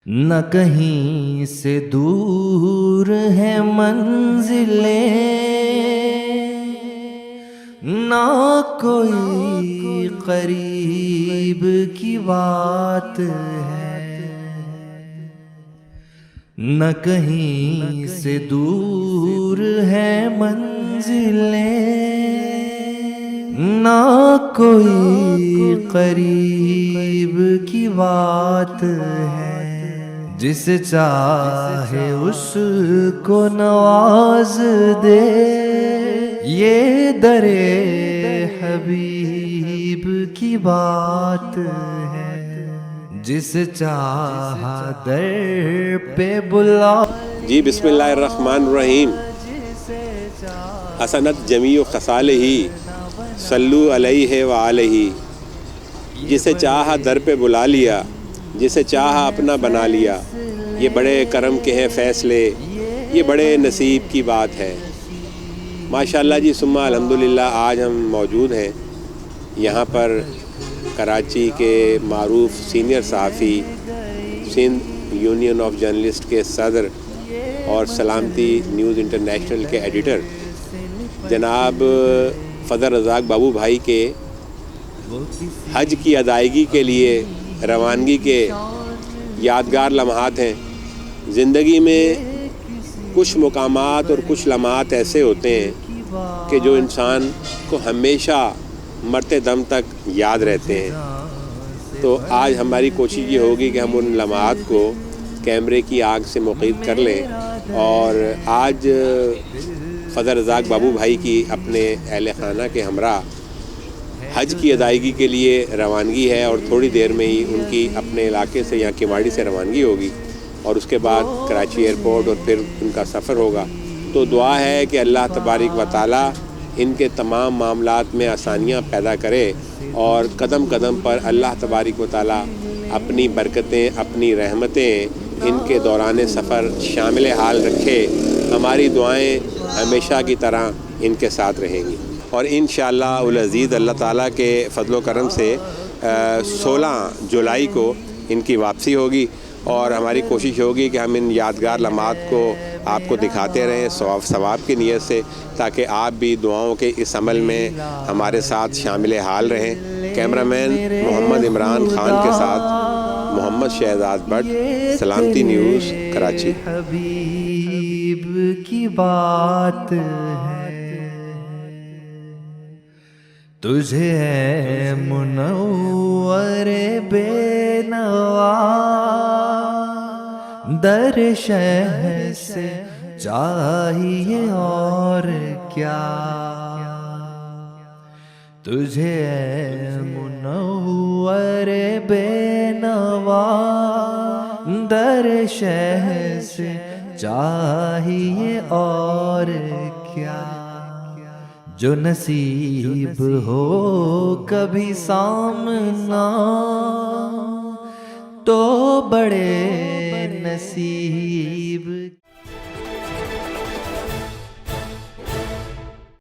نہ کہیں سے دور ہے منزلیں، نہ کوئی قریب کی بات ہے، نہ کہیں سے دور ہے منزلیں، نہ کوئی قریب کی بات ہے۔ جسے چاہے اس کو نواز دے، یہ در حبیب کی بات ہے۔ جسے چاہا در پہ بلا۔ جی بسم اللہ الرحمن الرحیم۔ حسنت جمیع خصالہ صلو علیہ وآلہ۔ جسے چاہا در پہ بلا لیا، جسے چاہا اپنا بنا لیا، یہ بڑے کرم کے ہیں فیصلے، یہ بڑے نصیب کی بات ہے۔ ماشاءاللہ جی ثم الحمدللہ آج ہم موجود ہیں یہاں پر کراچی کے معروف سینئر صحافی، سندھ یونین آف جرنلسٹ کے صدر اور سلامتی نیوز انٹرنیشنل کے ایڈیٹر جناب فضل رزاق بابو بھائی کے حج کی ادائیگی کے لیے روانگی کے یادگار لمحات ہیں۔ زندگی میں کچھ مقامات اور کچھ لمحات ایسے ہوتے ہیں کہ جو انسان کو ہمیشہ مرتے دم تک یاد رہتے ہیں۔ تو آج ہماری کوشش یہ ہوگی کہ ہم ان لمحات کو کیمرے کی آنکھ سے مقید کر لیں، اور آج فضل رزاق بابو بھائی کی اپنے اہل خانہ کے ہمراہ حج کی ادائیگی کے لیے روانگی ہے، اور تھوڑی دیر میں ہی ان کی اپنے علاقے سے یہاں کیماڑی سے روانگی ہوگی، اور اس کے بعد کراچی ایئرپورٹ اور پھر ان کا سفر ہوگا۔ تو دعا ہے کہ اللہ تبارک و تعالی ان کے تمام معاملات میں آسانیاں پیدا کرے، اور قدم قدم پر اللہ تبارک و تعالی اپنی برکتیں، اپنی رحمتیں ان کے دوران سفر شامل حال رکھے۔ ہماری دعائیں ہمیشہ کی طرح ان کے ساتھ رہیں گی، اور انشاءاللہ العزیز اللہ تعالیٰ کے فضل و کرم سے 16 جولائی کو ان کی واپسی ہوگی، اور ہماری کوشش ہوگی کہ ہم ان یادگار لمحات کو آپ کو دکھاتے رہیں ثواب کی نیت سے، تاکہ آپ بھی دعاؤں کے اس عمل میں ہمارے ساتھ شامل حال رہیں۔ کیمرہ مین محمد عمران خان کے ساتھ محمد شہزاد بٹ، سلامتی نیوز کراچی۔ حبیب کی بات ہے، تجھے ہے منور بے نوا، در شہ سے چاہیے اور کیا، تجھے ہے منور بے نوا، در شہ سے چاہیے اور کیا، جو نصیب ہو کبھی سامنا تو بڑے